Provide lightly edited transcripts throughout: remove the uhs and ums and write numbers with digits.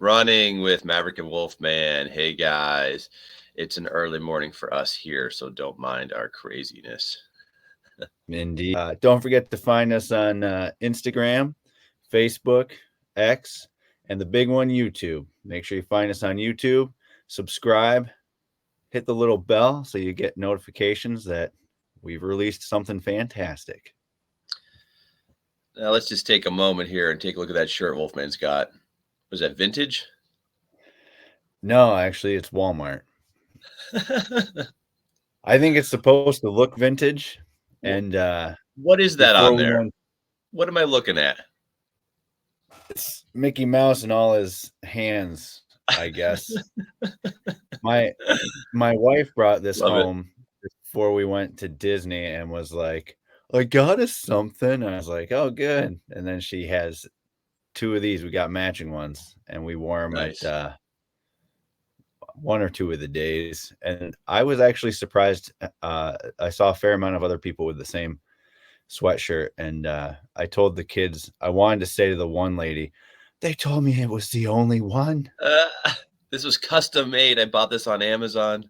Running with Maverick and Wolfman. Hey guys, it's an early morning for us here, so don't mind our craziness. Indeed. Don't forget to find us on Instagram, Facebook, X, and the big one, YouTube. Make sure you find us on YouTube, subscribe, hit the little bell so you get notifications that we've released something fantastic. Now let's just take a moment here and take a look at that shirt Wolfman's got. Was that vintage? No, actually, it's Walmart. I think it's supposed to look vintage. And what is that on there? What am I looking at? It's Mickey Mouse and all his hands, I guess. My wife brought this home before we went to Disney and was like, I got us something. I was like, oh, good. And then she has two of these. We got matching ones, and we wore them at one or two of the days. And I was actually surprised. I saw a fair amount of other people with the same sweatshirt, and I told the kids, I wanted to say to the one lady, they told me it was the only one. This was custom made. I bought this on Amazon.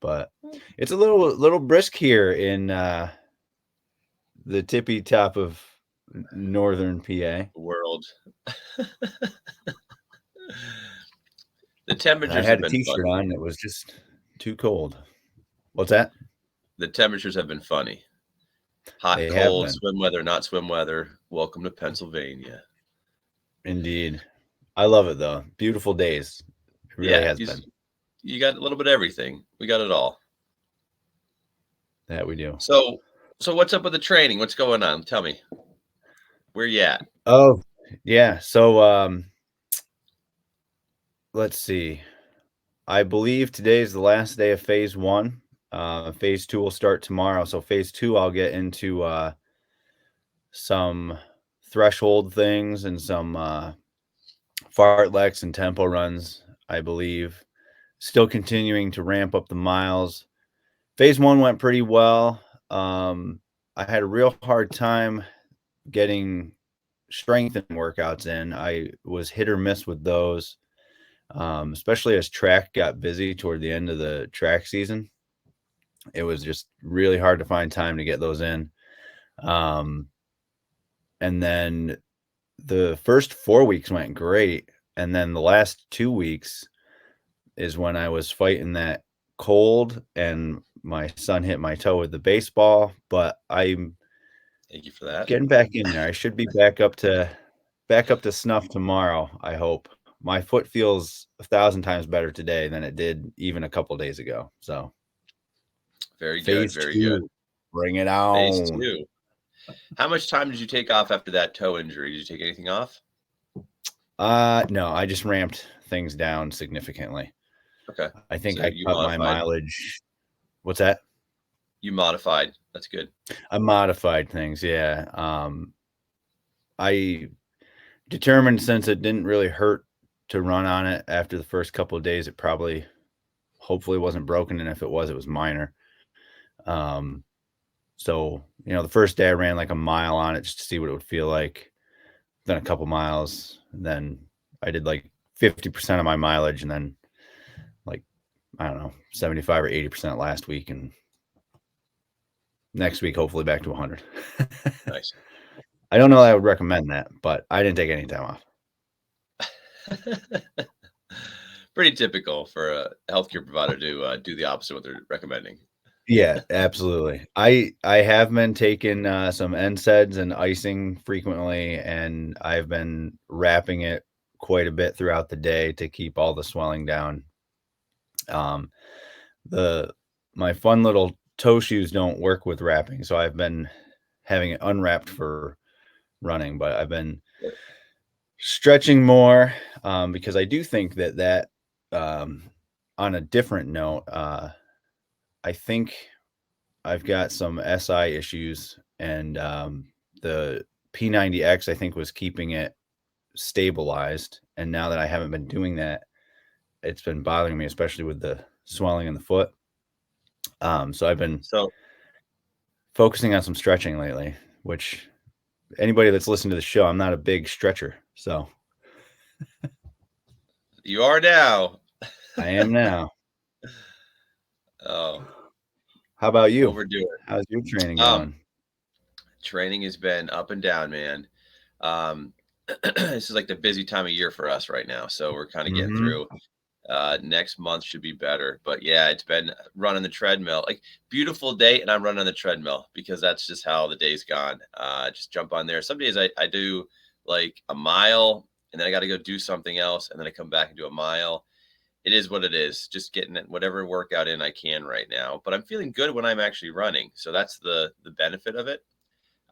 But it's a little brisk here in the tippy top of northern PA world. The temperatures. I had a t-shirt on. It was just too cold. What's that? The temperatures have been funny. Hot, cold, swim weather, not swim weather. Welcome to Pennsylvania. Indeed. I love it, though. Beautiful days. It really has been. You got a little bit of everything. We got it all. That we do. So what's up with the training? What's going on? Tell me. Where you at? Oh, yeah. So, let's see. I believe today is the last day of phase 1. Phase 2 will start tomorrow. So phase 2, I'll get into some threshold things and some fartleks and tempo runs, I believe. Still continuing to ramp up the miles. Phase 1 went pretty well. I had a real hard time getting strength and workouts in. I was hit or miss with those, especially as track got busy toward the end of the track season. It was just really hard to find time to get those in. And then the first 4 weeks went great. And then the last 2 weeks is when I was fighting that cold and my son hit my toe with the baseball, but I'm thank you for that. Getting back in there. I should be back up to snuff tomorrow, I hope. My foot feels 1,000 times better today than it did even a couple days ago. So very good, very good. Bring it on. Phase 2. How much time did you take off after that toe injury? Did you take anything off? No, I just ramped things down significantly. Okay. I think I cut my mileage. What's that? You modified. That's good. I modified things, yeah. I determined since it didn't really hurt to run on it after the first couple of days, it probably, hopefully wasn't broken. And if it was minor. So, the first day I ran like a mile on it just to see what it would feel like. Then a couple miles. And then I did like 50% of my mileage, and then like, I don't know, 75 or 80% last week. And next week, hopefully back to 100. Nice. I don't know that I would recommend that, but I didn't take any time off. Pretty typical for a healthcare provider to do the opposite of what they're recommending. Yeah, absolutely. I have been taking some NSAIDs and icing frequently, and I've been wrapping it quite a bit throughout the day to keep all the swelling down. My fun little toe shoes don't work with wrapping, so I've been having it unwrapped for running, but I've been stretching more because I do think that on a different note, I think I've got some SI issues, and the P90X I think was keeping it stabilized, and now that I haven't been doing that, it's been bothering me, especially with the swelling in the foot. So I've been focusing on some stretching lately, which anybody that's listened to the show, I'm not a big stretcher. So You are now. I am now. Oh, How about you? overdo it. How's your training Um, going? Training has been up and down, man. Um, this is like the busy time of year for us right now, so we're kind of getting Mhm. through. Next month should be better, but yeah, it's been running the treadmill. Like beautiful day, and I'm running on the treadmill because that's just how the day's gone. Just jump on there. Some days I do like a mile, and then I got to go do something else, and then I come back and do a mile. It is what it is. Just getting whatever workout in I can right now. But I'm feeling good when I'm actually running, so that's the benefit of it.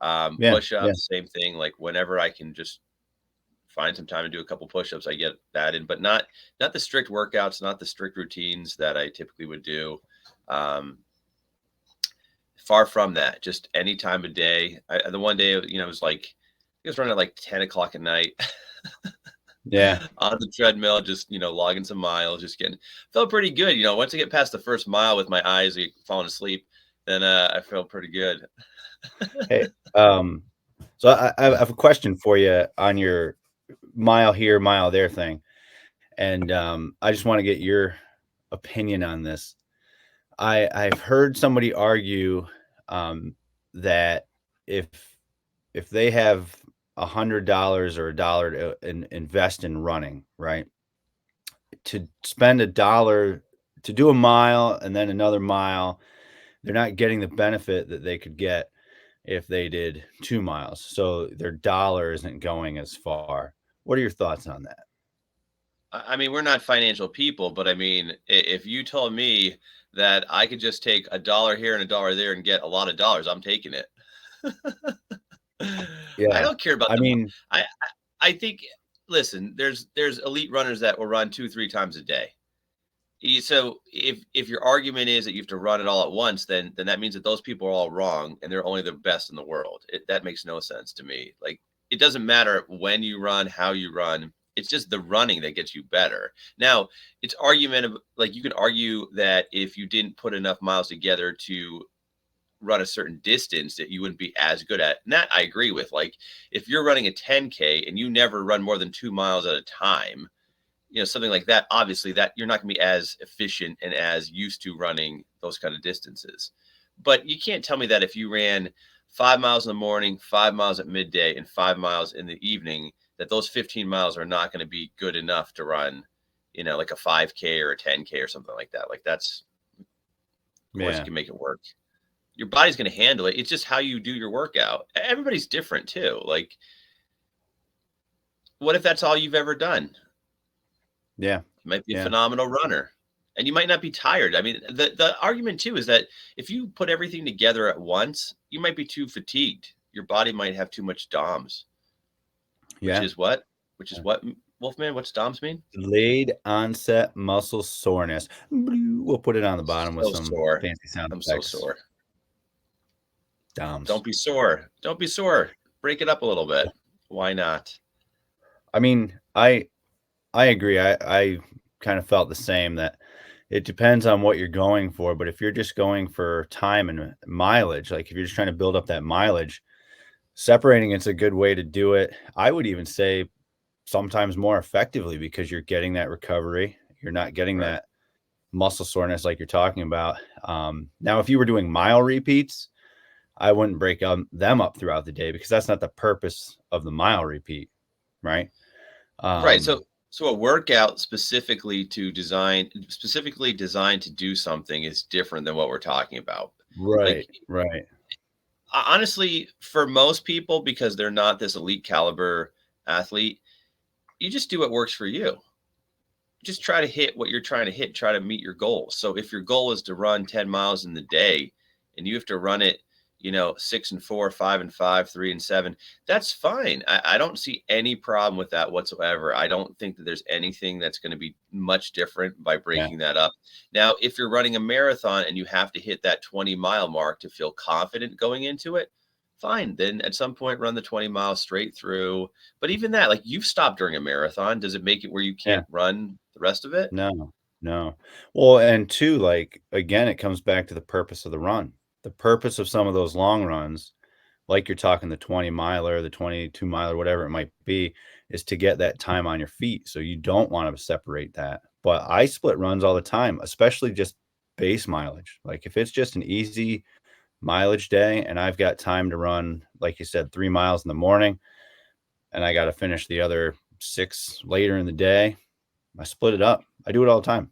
Yeah, yeah. Push-ups, same thing. Like whenever I can just find some time to do a couple push-ups, I get that in, but not the strict workouts, not the strict routines that I typically would do. Um, Far from that. Just any time of day. The one day, it was like I was running at like 10 o'clock at night Yeah. on the treadmill, just logging some miles, just getting felt pretty good. Once I get past the first mile with my eyes like, falling asleep, then I felt pretty good. Hey, so I have a question for you on your mile here, mile there thing, and, I just wanna get your opinion on this. I've heard somebody argue, that if if they have $100 or $1 to invest in running, right? To spend $1 to do a mile and then another mile, they're not getting the benefit that they could get if they did 2 miles. So their dollar isn't going as far. What are your thoughts on that? I mean, we're not financial people, but I mean, if you told me that I could just take a dollar here and a dollar there and get a lot of dollars, I'm taking it. I Yeah. don't care about I the. mean, I think. Listen, there's elite runners that will run 2 3 times a day. So if your argument is that you have to run it all at once, then that means that those people are all wrong and they're only the best in the world. That makes no sense to me. Like it doesn't matter when you run, how you run. It's just the running that gets you better. Now, it's argument like you can argue that if you didn't put enough miles together to run a certain distance that you wouldn't be as good at. And that I agree with. Like if you're running a 10K and you never run more than 2 miles at a time, something like that, obviously that you're not going to be as efficient and as used to running those kind of distances. But you can't tell me that if you ran 5 miles in the morning, 5 miles at midday, and 5 miles in the evening, that those 15 miles are not going to be good enough to run, like a 5K or a 10K or something like that. Like that's, of course, you yeah. can make it work. Your body's going to handle it. It's just how you do your workout. Everybody's different too. Like, what if that's all you've ever done? Yeah. You might be a Yeah. phenomenal runner and you might not be tired. I mean, the argument too is that if you put everything together at once, you might be too fatigued. Your body might have too much DOMS, which Yeah. is what? Which is Yeah. what, Wolfman? What's DOMS mean? Delayed onset muscle soreness. We'll put it on the bottom with So some sore. fancy sound I'm so effects. sore. DOMS. Don't be sore. Don't be sore. Break it up a little bit. Why not? I mean, I agree. I kind of felt the same that it depends on what you're going for, but if you're just going for time and mileage, like if you're just trying to build up that mileage, separating it's a good way to do it. I would even say sometimes more effectively because you're getting that recovery. You're not getting Right. that muscle soreness like you're talking about. Now, if you were doing mile repeats, I wouldn't break them up throughout the day because that's not the purpose of the mile repeat, right? Right. Um, So a workout specifically designed to do something is different than what we're talking about. Like right, right. honestly, for most people, because they're not this elite caliber athlete, you just do what works for you. Just try to hit what you're trying to hit, try to meet your goals. So if your goal is to run 10 miles in the day and you have to run it, 6 and 4, 5 and 5, 3 and 7, that's fine. I don't see any problem with that whatsoever. I don't think that there's anything that's going to be much different by Yeah, breaking that up. Now, if you're running a marathon and you have to hit that 20-mile mark to feel confident going into it, fine. Then at some point, run the 20 miles straight through. But even that, like you've stopped during a marathon, does it make it where you yeah. can't run the rest of it? No, no. Well, and two, like again, it comes back to the purpose of the run. The purpose of some of those long runs, like you're talking the 20 miler, the 22 miler, whatever it might be, is to get that time on your feet. So you don't want to separate that. But I split runs all the time, especially just base mileage. Like if it's just an easy mileage day and I've got time to run, like you said, 3 miles in the morning, and I got to finish the other 6 later in the day, I split it up. I do it all the time.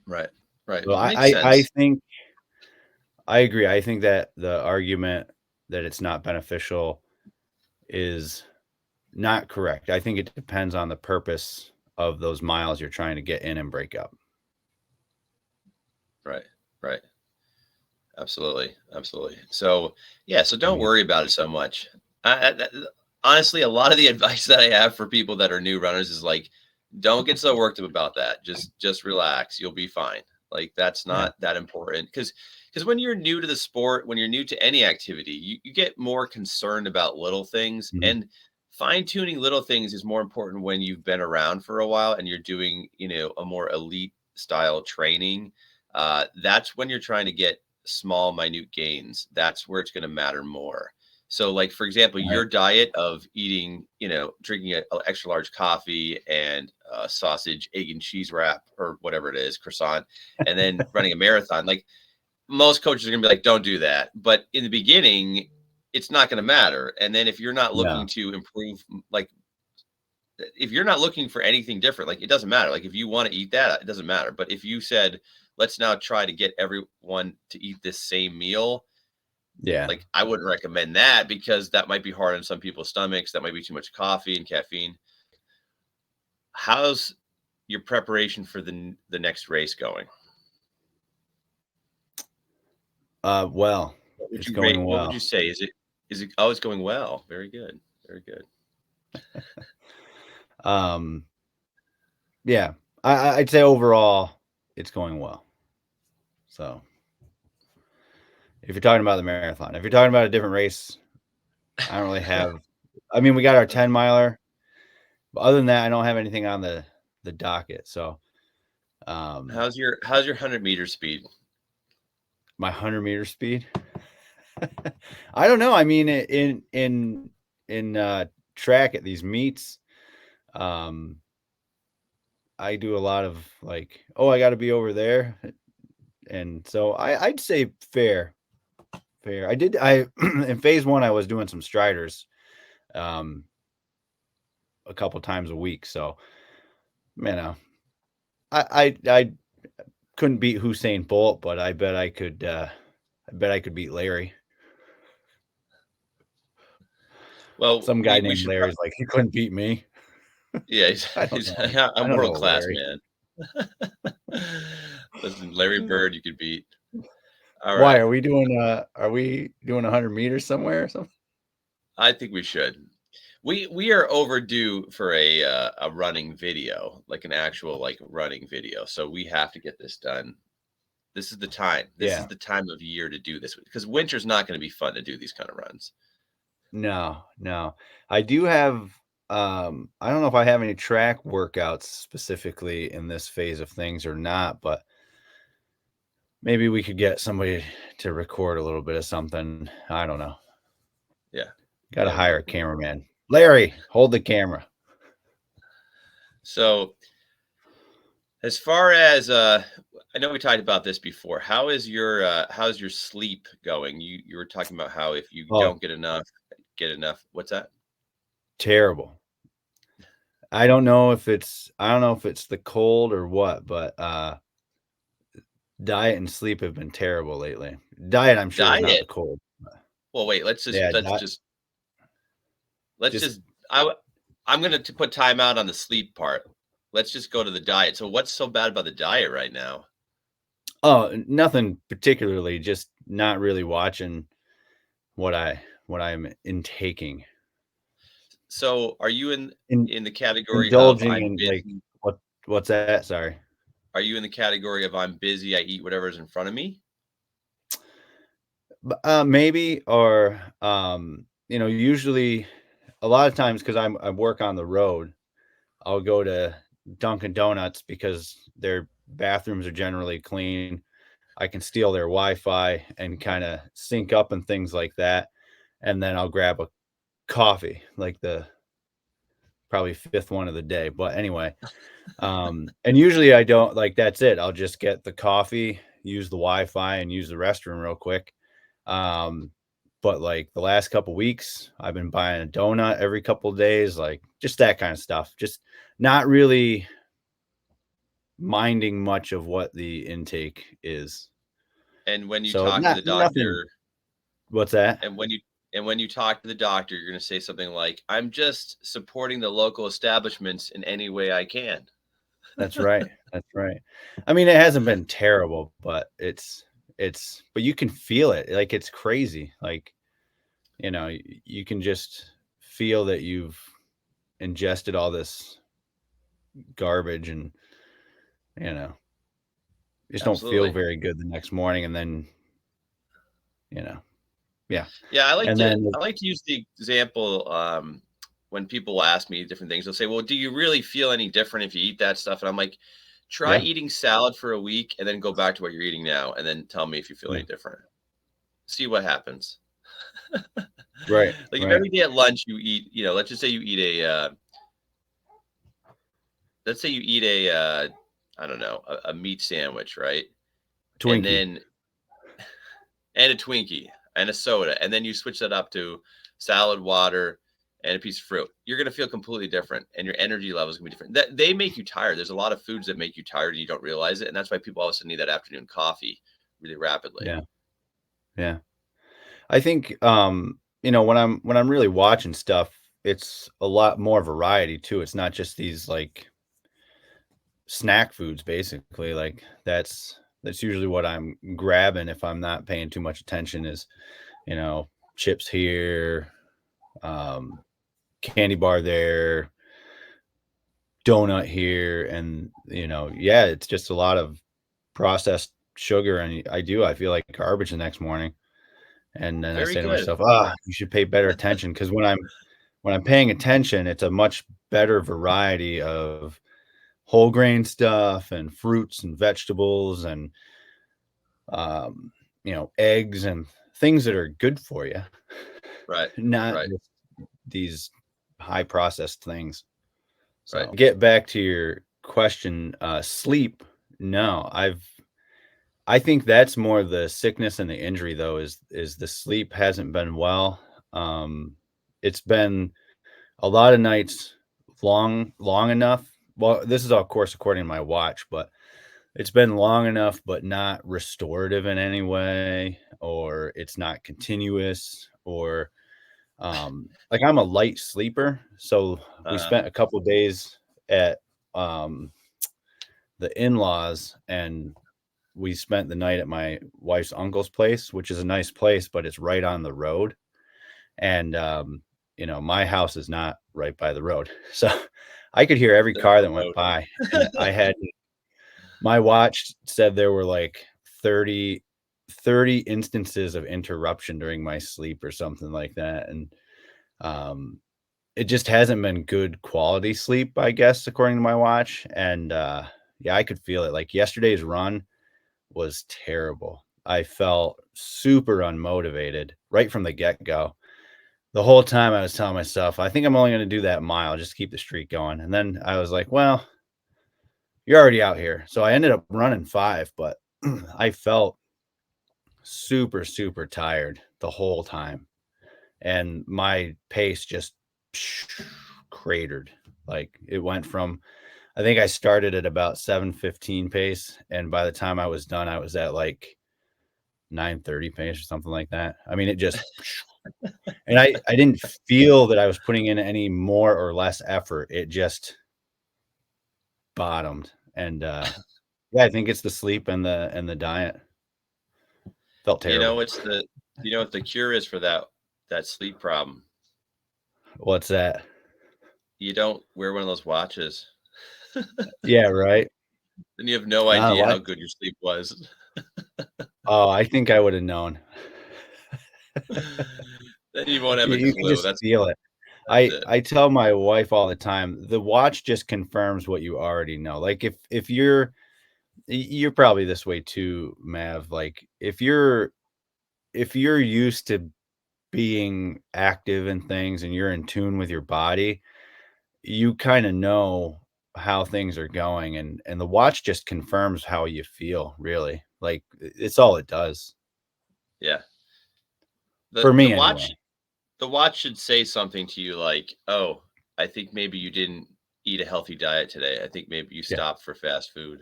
Right. Right. So Makes I sense. think I agree. I think that the argument that it's not beneficial is not correct. I think it depends on the purpose of those miles you're trying to get in and break up. Right. Right. Absolutely. Absolutely. So, yeah. So I don't mean, worry about it so much. Honestly, a lot of the advice that I have for people that are new runners is like, don't get so worked up about that. Just relax. You'll be fine. Like that's yeah. not that important because when you're new to the sport, when you're new to any activity, you get more concerned about little things, Mhm. and fine tuning little things is more important when you've been around for a while and you're doing, a more elite style training. That's when you're trying to get small, minute gains. That's where it's going to matter more. So, like for example, Right. your diet of eating, drinking a extra large coffee and sausage, egg, and cheese wrap, or whatever it is, croissant, and then running a marathon. Like most coaches are gonna be like, "Don't do that." But in the beginning, it's not gonna matter. And then if you're not looking No. to improve, like if you're not looking for anything different, like it doesn't matter. Like if you want to eat that, it doesn't matter. But if you said, "Let's now try to get everyone to eat this same meal," Yeah. like I wouldn't recommend that because that might be hard on some people's stomachs. That might be too much coffee and caffeine. How's your preparation for the next race going? Well, What would it's you rate? going What would you well. say? Is it? Oh, it's going well. Very good. Very good. Um, yeah, I'd say overall it's going well. So if you're talking about the marathon, if you're talking about a different race, I don't really have. I mean, we got our 10 miler, but other than that, I don't have anything on the docket. So, um, how's your 100-meter speed? my 100-meter speed, I don't know. I mean, in track at these meets, um, I do a lot of like, oh, I got to be over there, and so I'd say fair, fair. I in phase one I was doing some striders, um, a couple times a week. So, you know, I couldn't beat Hussein Bolt, but I bet I could. I bet I could beat Larry. Well, Some guy we named should. Larry's like he couldn't beat me. Yeah, I don't he's know. I I'm don't world know class, Larry. man. Listen, Larry Bird, you could beat. All Why right, are we doing? Are we doing 100 meters somewhere or something? I think we should. We are overdue for a running video, like an actual like running video. So we have to get this done. This is the time. This is Yeah. the time of year to do this because winter's not going to be fun to do these kind of runs. No, no. I do have. I don't know if I have any track workouts specifically in this phase of things or not, but maybe we could get somebody to record a little bit of something. I don't know. Yeah, Got to yeah. hire a cameraman. Larry, hold the camera. So as far as I know we talked about this before. How's your sleep going? You were talking about how if you Oh, don't get enough. What's that? terrible. I don't know if it's the cold or what, but diet and sleep have been terrible lately. Diet, I'm sure, is not the Diet. cold. Well, wait, let's just Yeah, let's just let's just just I'm gonna put time out on the sleep part. Let's just go to the diet. So what's so bad about the diet right now? oh, nothing particularly, just not really watching what I'm intaking. So are you In in the category of indulging I'm in like busy? what's that? Sorry. Are you in the category of I'm busy, I eat whatever's in front of me? Maybe or usually a lot of times because I work on the road, I'll go to Dunkin' Donuts because their bathrooms are generally clean. I can steal their Wi-Fi and kind of sync up and things like that. And then I'll grab a coffee, like probably fifth one of the day. But anyway, and usually I don't like that's it. I'll just get the coffee, use the Wi-Fi, and use the restroom real quick. Um, but like the last couple weeks, I've been buying a donut every couple of days, like just that kind of stuff. Just not really minding much of what the intake is. And when you So talk to not the nothing. doctor, What's that? and when you talk to the doctor, you're going to say something like, "I'm just supporting the local establishments in any way I can." That's right. That's right. I mean, it hasn't been terrible, but but you can feel it. Like it's crazy. Like, you can just feel that you've ingested all this garbage and, you know, just don't feel Absolutely. very good the next morning. And then, you know, yeah. Yeah, I like And to then, I like to use the example when people ask me different things. They'll say, "Well, do you really feel any different if you eat that stuff?" And I'm like, "Try yeah, eating salad for a week and then go back to what you're eating now, and then tell me if you feel yeah, any different. See what happens." right, Like if right. every day at lunch you eat, let's just say you eat let's say you eat I don't know, a meat sandwich, right? And Twinkie. then and a Twinkie and a soda, and then you switch that up to salad, water, and a piece of fruit. You're gonna feel completely different, and your energy levels gonna be different. That they make you tired. There's a lot of foods that make you tired, and you don't realize it, and that's why people all of a sudden need that afternoon coffee really rapidly. Yeah, yeah. I think, when I'm really watching stuff, it's a lot more variety too. It's not just these like snack foods basically. Like that's usually what I'm grabbing if I'm not paying too much attention is, you know, chips here, um, candy bar there, donut here, and yeah, it's just a lot of processed sugar, and I feel like garbage the next morning. And then I Very say to good. myself, you should pay better attention because when I'm paying attention, it's a much better variety of whole grain stuff and fruits and vegetables and eggs and things that are good for you, Right. not Right. just these high processed things. Right. So get back to your question, sleep. No, I think that's more the sickness and the injury though, is the sleep hasn't been well. It's been a lot of nights long enough. Well, this is of course according to my watch, but it's been long enough, but not restorative in any way, or it's not continuous, or like I'm a light sleeper. So we Uh, spent a couple days at um the in-laws, and we spent the night at my wife's uncle's place, which is a nice place, but it's right on the road. And my house is not right by the road. So I could hear every that's car the that went note. by. And I had my watch said there were like 30 instances of interruption during my sleep or something like that. And um, it just hasn't been good quality sleep, I guess, according to my watch. And yeah, I could feel it. Like yesterday's run was terrible. I felt super unmotivated right from the get go. The whole time I was telling myself, I think I'm only going to do that mile, just keep the streak going. And then I was like, well, you're already out here. So I ended up running 5, but I felt super, super tired the whole time. And my pace just cratered. Like it went from, I think I started at about 7:15 pace. And by the time I was done, I was at like 9:30 pace or something like that. I mean, it just, and I didn't feel that I was putting in any more or less effort. It just bottomed. And yeah, I think it's the sleep and the diet. Felt You know terrible. what's the you know what the cure is for that sleep problem? What's that? You don't wear one of those watches. Yeah, right. Then you have no Ah, idea what? how good your sleep was. Oh, I think I would have known. Then you won't have a You can clue. just That's feel it. that's I it. I tell my wife all the time, the watch just confirms what you already know. Like if you're probably this way too, Mav. Like if you're used to being active in things and you're in tune with your body, you kind of know how things are going, and the watch just confirms how you feel, really. Like, it's all it does. Yeah. For The me watch anyway. the watch should say something to you like, "Oh, I think maybe you didn't eat a healthy diet today. I think maybe you Yeah. stopped for fast food.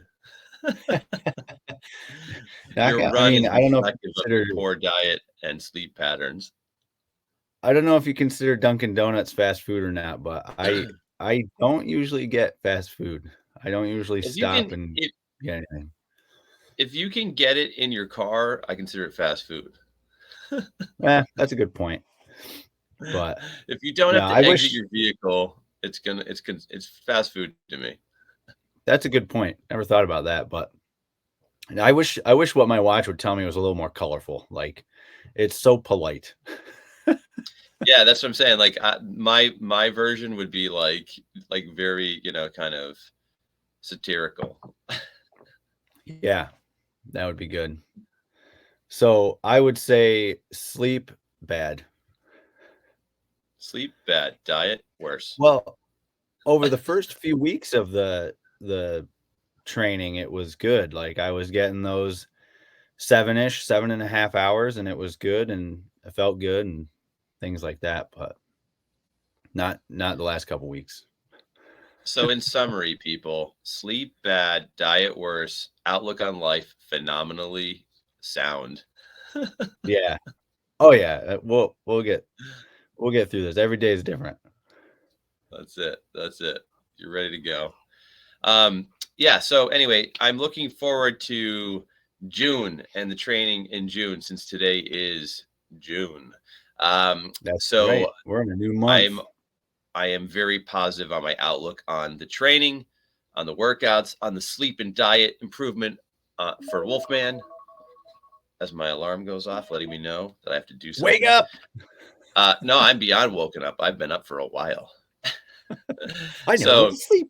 Your I run mean, is I don't know if you reflective of consider your poor diet and sleep patterns." Dunkin' Donuts fast food or not, but I don't usually get fast food. I don't usually If you stop can and get anything. if you can get it in your car, I consider it fast food. That's a good point. But If you don't have yeah, to exit your vehicle, it's fast food to me. that's a good point. Never thought about that, but I wish what my watch would tell me was a little more colorful. Like, it's so polite. Yeah, that's what I'm saying. Like my version would be like very, kind of satirical. Yeah, that would be good. So I would say sleep bad. Sleep bad, diet worse. Well, over the first few weeks of the training, it was good. Like, I was getting those 7.5 hours, and it was good, and I felt good and things like that, but not the last couple weeks. So in summary, people, sleep bad, diet worse, outlook on life phenomenally sound. Yeah. Oh yeah. We'll get through this. Every day is different. That's it. That's it. You're ready to go. Um, yeah, so anyway, I'm looking forward to June and the training in June since today is June. That's right. So We're in a new month. I'm I am very positive on my outlook on the training, on the workouts, on the sleep and diet improvement for Wolfman. As my alarm goes off, letting me know that I have to do Wake something. up. No, I'm beyond woken up. I've been up for a while. I never went So to sleep.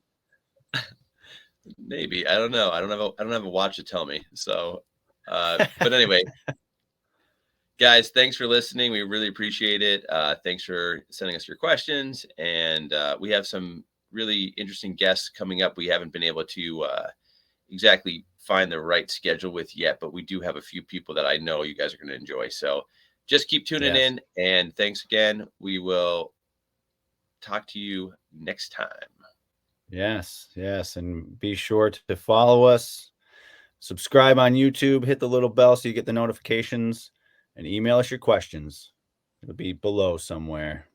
maybe I don't know. I don't have a watch to tell me. So, but anyway, guys, thanks for listening. We really appreciate it. Thanks for sending us your questions, and we have some really interesting guests coming up. We haven't been able to exactly find the right schedule with yet, but we do have a few people that I know you guys are going to enjoy. So just keep tuning Yes. in, and thanks again. We will talk to you next time. Yes. Yes. And be sure to follow us, subscribe on YouTube, hit the little bell so you get the notifications, and email us your questions. It'll be below somewhere.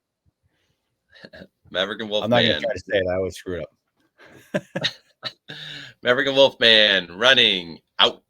Maverick and I'm not gonna Wolfman. try to say it. I always screw it up. Maverick and Wolfman running out.